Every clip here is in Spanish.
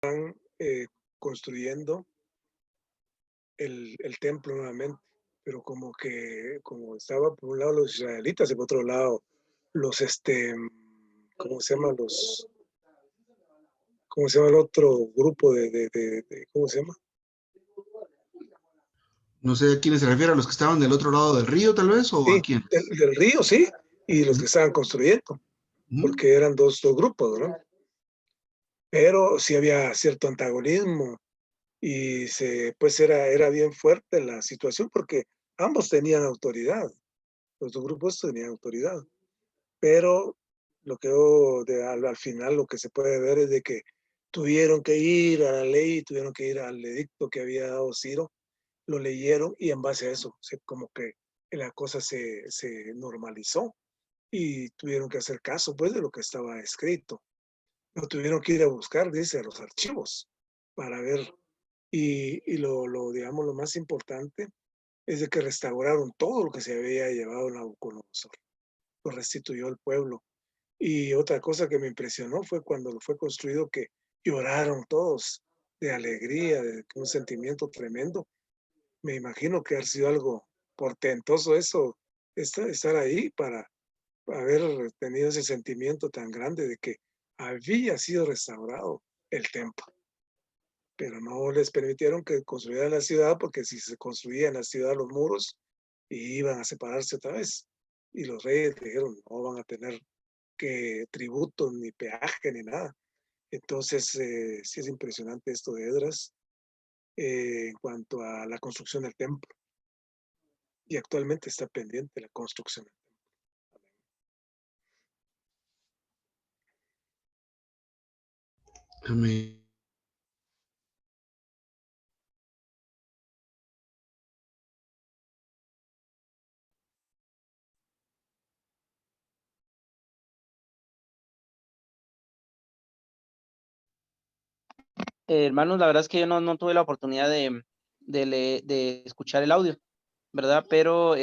eh, construyendo el templo nuevamente, pero como estaba por un lado los israelitas y por otro lado los, ¿cómo se llama? ¿Cómo se llama el otro grupo ¿cómo se llama? No sé a quiénes se refiere, a los que estaban del otro lado del río, tal vez, o a Sí, quiénes. del río, sí, y los Ujú, que estaban construyendo, ujú. porque eran dos grupos, ¿no? Pero sí había cierto antagonismo y pues era bien fuerte la situación porque ambos tenían autoridad, los dos grupos tenían autoridad, pero lo que al final lo que se puede ver es de que tuvieron que ir a la ley, tuvieron que ir al edicto que había dado Ciro, lo leyeron y en base a eso, como que la cosa se normalizó y tuvieron que hacer caso pues de lo que estaba escrito. Lo tuvieron que ir a buscar, dice, a los archivos para ver. Y digamos, lo más importante es de que restauraron todo lo que se había llevado Nabucodonosor. Lo restituyó al pueblo. Y otra cosa que me impresionó fue cuando lo fue construido que lloraron todos de alegría, de un sentimiento tremendo. Me imagino que ha sido algo portentoso eso, estar ahí para haber tenido ese sentimiento tan grande de que había sido restaurado el templo, pero no les permitieron que construyeran la ciudad porque si se construía en la ciudad los muros iban a separarse otra vez. Y los reyes dijeron, no van a tener que tributo ni peaje ni nada. Entonces, sí es impresionante esto de Edras en cuanto a la construcción del templo. Y actualmente está pendiente la construcción. Amén. Hermanos, la verdad es que yo no tuve la oportunidad de escuchar el audio, ¿verdad? Pero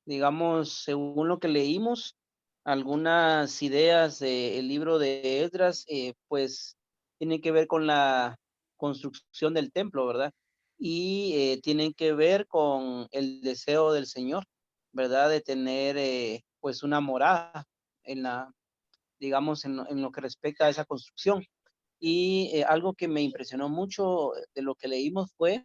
digamos, según lo que leímos, algunas ideas del libro de Esdras, pues tienen que ver con la construcción del templo, ¿verdad? Y tienen que ver con el deseo del Señor, ¿verdad? De tener pues una morada en digamos, en lo que respecta a esa construcción. Y algo que me impresionó mucho de lo que leímos fue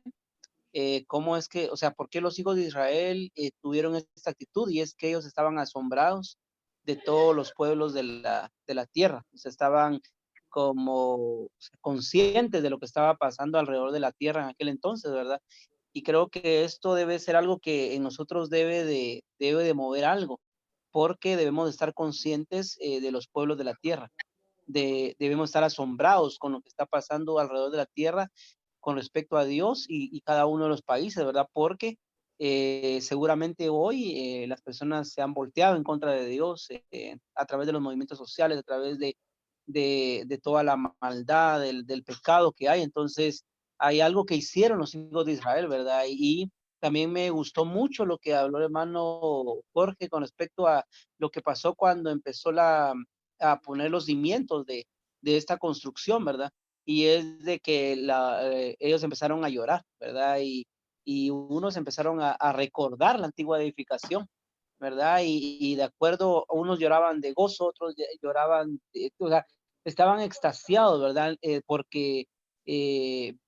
cómo es que, o sea, por qué los hijos de Israel tuvieron esta actitud, y es que ellos estaban asombrados de todos los pueblos de la tierra, o sea, estaban como conscientes de lo que estaba pasando alrededor de la tierra en aquel entonces, ¿verdad? Y creo que esto debe ser algo que en nosotros debe de mover algo, porque debemos de estar conscientes de los pueblos de la tierra. Debemos estar asombrados con lo que está pasando alrededor de la tierra con respecto a Dios y cada uno de los países, ¿verdad? Porque seguramente hoy las personas se han volteado en contra de Dios a través de los movimientos sociales, a través de toda la maldad, del pecado que hay. Entonces, hay algo que hicieron los hijos de Israel, ¿verdad? Y también me gustó mucho lo que habló el hermano Jorge con respecto a lo que pasó cuando empezó a poner los cimientos de esta construcción, ¿verdad? Y es de que ellos empezaron a llorar, ¿verdad? Y unos empezaron a recordar la antigua edificación, ¿verdad? Y de acuerdo, unos lloraban de gozo, otros lloraban, o sea, estaban extasiados, ¿verdad? Porque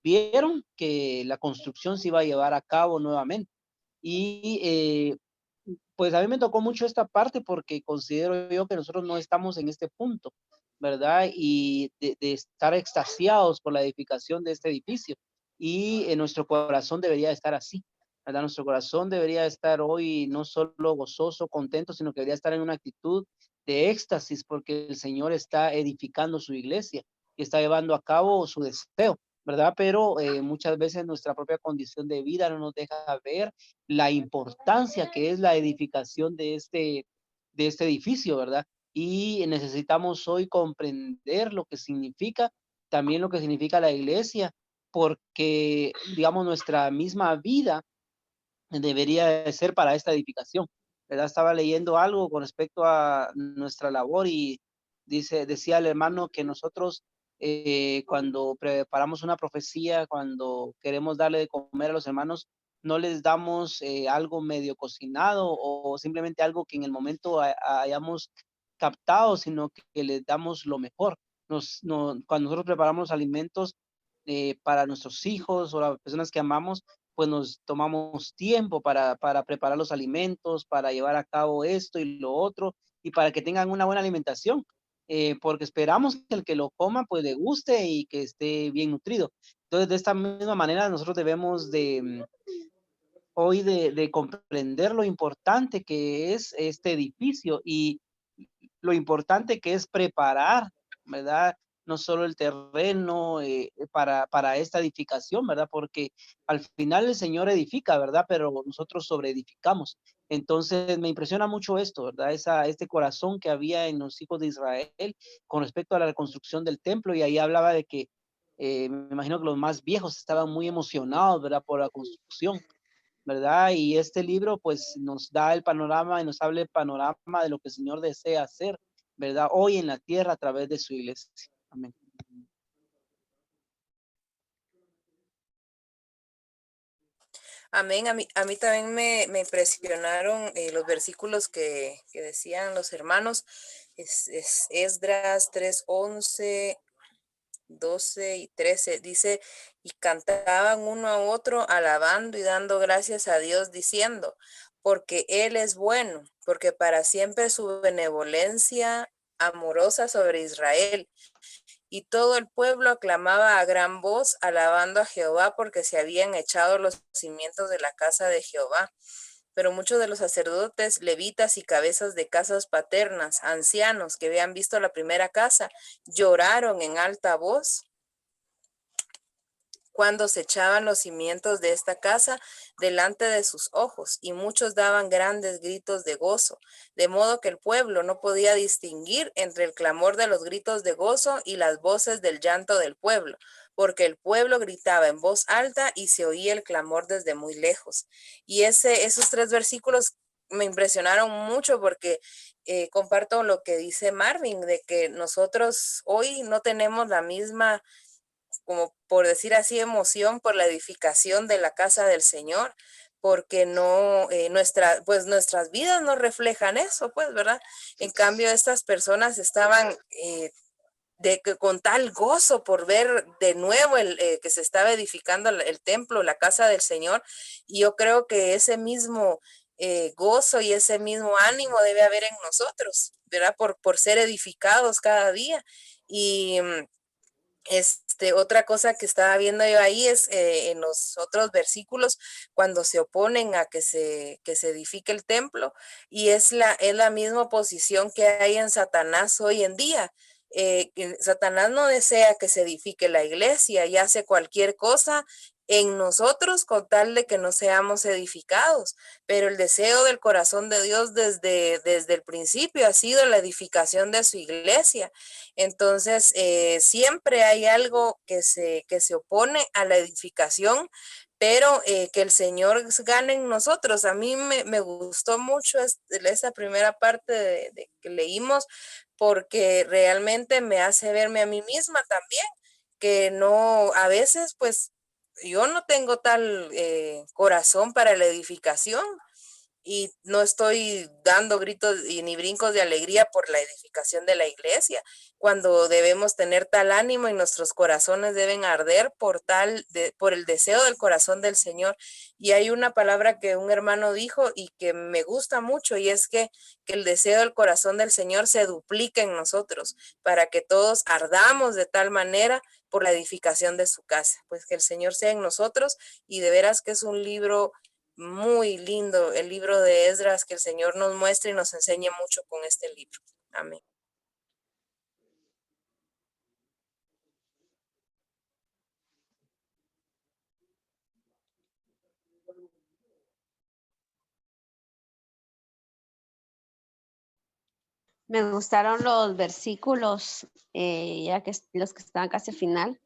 vieron que la construcción se iba a llevar a cabo nuevamente. Y pues a mí me tocó mucho esta parte porque considero yo que nosotros no estamos en este punto, ¿verdad? Y de estar extasiados por la edificación de este edificio. Y en nuestro corazón debería estar así, ¿verdad? Nuestro corazón debería estar hoy no solo gozoso, contento, sino que debería estar en una actitud de éxtasis porque el Señor está edificando su iglesia y está llevando a cabo su deseo, ¿verdad? Pero muchas veces nuestra propia condición de vida no nos deja ver la importancia que es la edificación de este edificio, ¿verdad? Y necesitamos hoy comprender lo que significa, también lo que significa la iglesia, porque, digamos, nuestra misma vida debería de ser para esta edificación, ¿verdad? Estaba leyendo algo con respecto a nuestra labor y decía el hermano que nosotros cuando preparamos una profecía, cuando queremos darle de comer a los hermanos, no les damos algo medio cocinado o simplemente algo que en el momento hayamos captado, sino que les damos lo mejor. Cuando nosotros preparamos alimentos para nuestros hijos o las personas que amamos, pues nos tomamos tiempo para preparar los alimentos, para llevar a cabo esto y lo otro, y para que tengan una buena alimentación, porque esperamos que el que lo coma, pues le guste y que esté bien nutrido. Entonces, de esta misma manera, nosotros debemos hoy de comprender lo importante que es este edificio y lo importante que es preparar, ¿verdad? No solo el terreno para esta edificación, ¿verdad? Porque al final el Señor edifica, ¿verdad? Pero nosotros sobreedificamos. Entonces me impresiona mucho esto, ¿verdad? Este corazón que había en los hijos de Israel con respecto a la reconstrucción del templo, y ahí hablaba de que me imagino que los más viejos estaban muy emocionados, ¿verdad? Por la construcción, ¿verdad? Y este libro pues nos da el panorama y nos habla el panorama de lo que el Señor desea hacer, ¿verdad? Hoy en la tierra a través de su iglesia. Amén. Amén. A mí también me impresionaron los versículos que decían los hermanos. Es Esdras 3:11, 12 y 13. Dice, y cantaban uno a otro, alabando y dando gracias a Dios, diciendo, porque Él es bueno, porque para siempre su benevolencia amorosa sobre Israel. Y todo el pueblo aclamaba a gran voz, alabando a Jehová, porque se habían echado los cimientos de la casa de Jehová. Pero muchos de los sacerdotes, levitas y cabezas de casas paternas, ancianos que habían visto la primera casa, lloraron en alta voz cuando se echaban los cimientos de esta casa delante de sus ojos, y muchos daban grandes gritos de gozo, de modo que el pueblo no podía distinguir entre el clamor de los gritos de gozo y las voces del llanto del pueblo, porque el pueblo gritaba en voz alta y se oía el clamor desde muy lejos. Y esos 3 versículos me impresionaron mucho porque comparto lo que dice Marvin, de que nosotros hoy no tenemos la misma, como por decir así, emoción por la edificación de la casa del Señor, porque no, pues nuestras vidas no reflejan eso, pues, ¿verdad? En cambio, estas personas estaban con tal gozo por ver de nuevo que se estaba edificando el templo, la casa del Señor, y yo creo que ese mismo gozo y ese mismo ánimo debe haber en nosotros, ¿verdad? Por ser edificados cada día. Y otra cosa que estaba viendo yo ahí es en los otros versículos, cuando se oponen a que se edifique el templo, y es la misma posición que hay en Satanás hoy en día. Que Satanás no desea que se edifique la iglesia y hace cualquier cosa en nosotros con tal de que no seamos edificados, pero el deseo del corazón de Dios desde el principio ha sido la edificación de su iglesia. Entonces, siempre hay algo que se opone a la edificación, pero que el Señor gane en nosotros. A mí me gustó mucho esa primera parte de que leímos, porque realmente me hace verme a mí misma también, que no, a veces pues yo no tengo tal corazón para la edificación, y no estoy dando gritos ni brincos de alegría por la edificación de la iglesia, cuando debemos tener tal ánimo y nuestros corazones deben arder por el deseo del corazón del Señor. Y hay una palabra que un hermano dijo y que me gusta mucho, y es que el deseo del corazón del Señor se duplica en nosotros, para que todos ardamos de tal manera por la edificación de su casa. Pues que el Señor sea en nosotros, y de veras que es un libro muy lindo, el libro de Esdras, que el Señor nos muestre y nos enseñe mucho con este libro. Amén. Me gustaron los versículos, ya que los que estaban casi al final,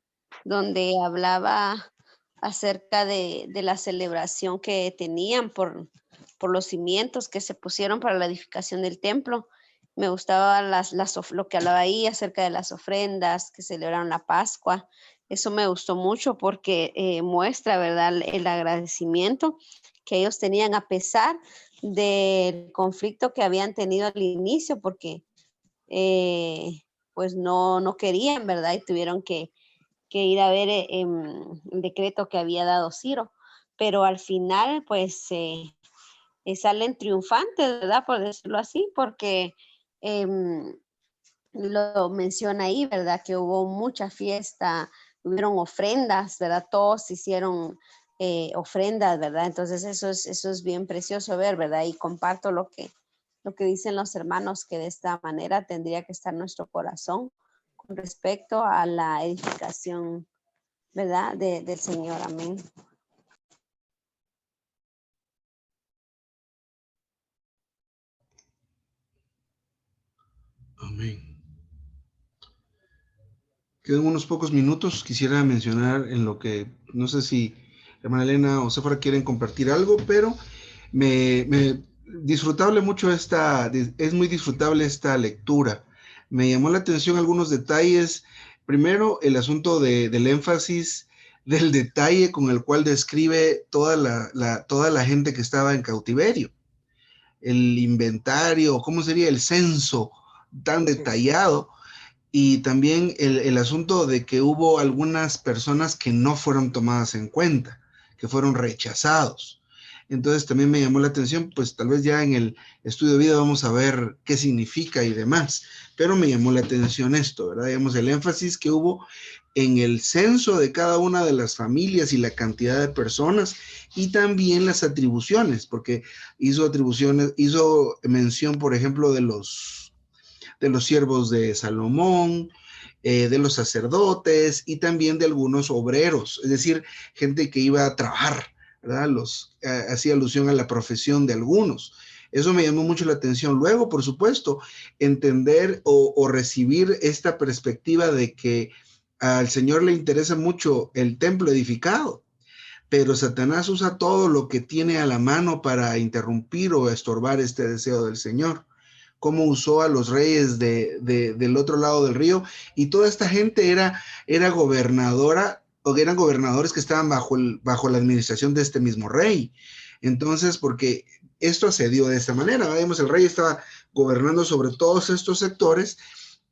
donde hablaba acerca de la celebración que tenían por los cimientos que se pusieron para la edificación del templo. Me gustaba lo que hablaba ahí acerca de las ofrendas que celebraron la Pascua. Eso me gustó mucho porque muestra, ¿verdad?, el agradecimiento que ellos tenían a pesar del conflicto que habían tenido al inicio, porque pues no querían, ¿verdad? Y tuvieron que ir a ver el decreto que había dado Ciro. Pero al final, pues salen triunfantes, ¿verdad? Por decirlo así, porque lo menciona ahí, ¿verdad? Que hubo mucha fiesta, hubieron ofrendas, ¿verdad? Todos hicieron ofrendas, ¿verdad? Entonces eso es bien precioso ver, ¿verdad? Y comparto lo que dicen los hermanos, que de esta manera tendría que estar nuestro corazón con respecto a la edificación, ¿verdad? Del Señor. Amén. Amén. Quedan unos pocos minutos. Quisiera mencionar en lo que, no sé si hermana Elena o Séfora quieren compartir algo, pero disfrutable mucho es muy disfrutable esta lectura. Me llamó la atención algunos detalles. Primero, el asunto del énfasis del detalle con el cual describe toda la gente que estaba en cautiverio. El inventario, ¿cómo sería? El censo tan detallado. Y también el asunto de que hubo algunas personas que no fueron tomadas en cuenta, que fueron rechazados. Entonces también me llamó la atención, pues tal vez ya en el estudio de vida vamos a ver qué significa y demás, pero me llamó la atención esto, ¿verdad? Digamos, el énfasis que hubo en el censo de cada una de las familias y la cantidad de personas y también las atribuciones, porque hizo mención, por ejemplo, de los siervos de Salomón, de los sacerdotes y también de algunos obreros, es decir, gente que iba a trabajar, ¿verdad? Hacía alusión a la profesión de algunos. Eso me llamó mucho la atención. Luego, por supuesto, entender o recibir esta perspectiva de que al Señor le interesa mucho el templo edificado, pero Satanás usa todo lo que tiene a la mano para interrumpir o estorbar este deseo del Señor. Cómo usó a los reyes del otro lado del río, y toda esta gente era gobernadora, o eran gobernadores que estaban bajo la administración de este mismo rey. Entonces, porque esto se dio de esta manera, vemos, el rey estaba gobernando sobre todos estos sectores,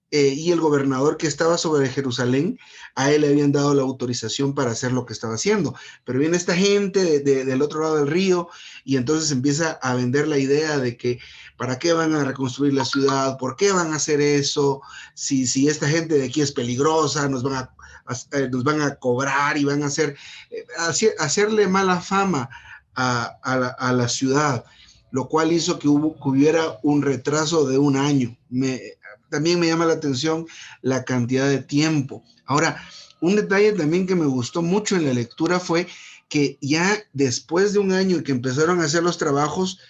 y el gobernador que estaba sobre Jerusalén, a él le habían dado la autorización para hacer lo que estaba haciendo. Pero viene esta gente del otro lado del río, y entonces empieza a vender la idea de que ¿para qué van a reconstruir la ciudad? ¿Por qué van a hacer eso? Si esta gente de aquí es peligrosa, nos van a cobrar y van a hacerle mala fama a la ciudad, lo cual hizo que hubiera un retraso de un año. También me llama la atención la cantidad de tiempo. Ahora, un detalle también que me gustó mucho en la lectura fue que ya después de un año que empezaron a hacer los trabajos,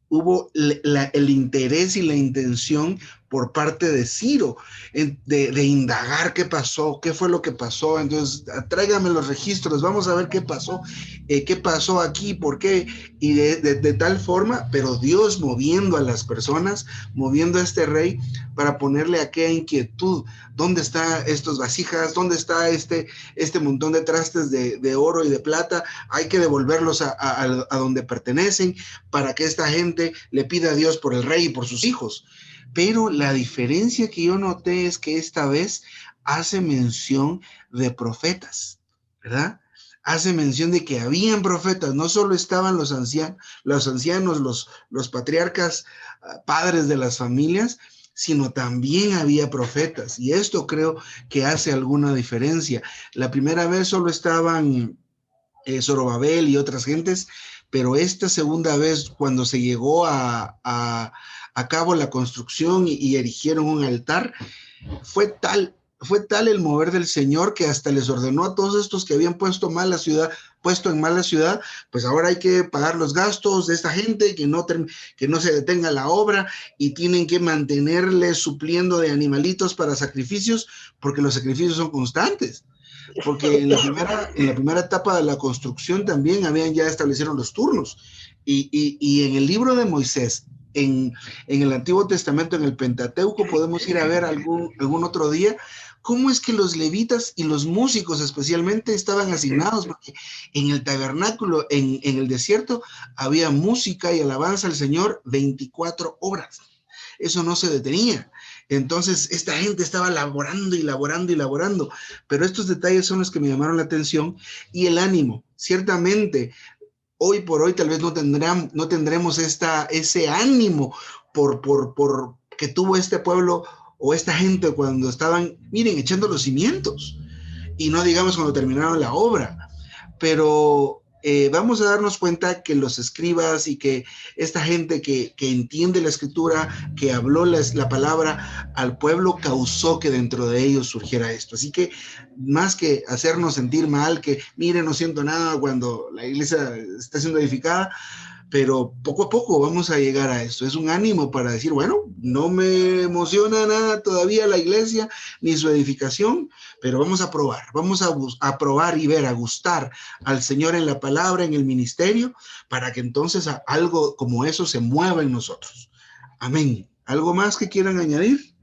hubo el interés y la intención por parte de Ciro de indagar qué pasó, qué fue lo que pasó. Entonces, tráigame los registros, vamos a ver qué pasó aquí, por qué, y de tal forma, pero Dios moviendo a las personas, moviendo a este rey para ponerle aquella inquietud. ¿Dónde están estos vasijas? ¿Dónde está este montón de trastes de oro y de plata? Hay que devolverlos a donde pertenecen para que esta gente le pida a Dios por el rey y por sus hijos. Pero la diferencia que yo noté es que esta vez hace mención de profetas, ¿verdad? Hace mención de que habían profetas, no solo estaban los ancianos, los patriarcas, padres de las familias, sino también había profetas. Y esto creo que hace alguna diferencia. La primera vez solo estaban Zorobabel y otras gentes, pero esta segunda vez, cuando se llegó a cabo la construcción y erigieron un altar, fue tal el mover del Señor que hasta les ordenó a todos estos que habían puesto en mala ciudad, pues ahora hay que pagar los gastos de esta gente, que no se detenga la obra, y tienen que mantenerles supliendo de animalitos para sacrificios, porque los sacrificios son constantes. Porque en la primera etapa de la construcción también ya establecieron los turnos. Y en el libro de Moisés, en el Antiguo Testamento, en el Pentateuco, podemos ir a ver algún otro día, cómo es que los levitas y los músicos especialmente estaban asignados, porque en el tabernáculo, en el desierto, había música y alabanza al Señor 24 horas. Eso no se detenía. Entonces, esta gente estaba laborando y laborando y laborando, pero estos detalles son los que me llamaron la atención, y el ánimo. Ciertamente, hoy por hoy tal vez no tendremos ese ánimo por que tuvo este pueblo o esta gente cuando estaban, miren, echando los cimientos, y no digamos cuando terminaron la obra. Pero vamos a darnos cuenta que los escribas y que esta gente que entiende la escritura, que habló la palabra al pueblo, causó que dentro de ellos surgiera esto. Así que más que hacernos sentir mal, que miren, no siento nada cuando la iglesia está siendo edificada, pero poco a poco vamos a llegar a esto. Es un ánimo para decir, bueno, no me emociona nada todavía la iglesia ni su edificación, pero vamos a probar, a probar y ver, a gustar al Señor en la palabra, en el ministerio, para que entonces algo como eso se mueva en nosotros. Amén. ¿Algo más que quieran añadir?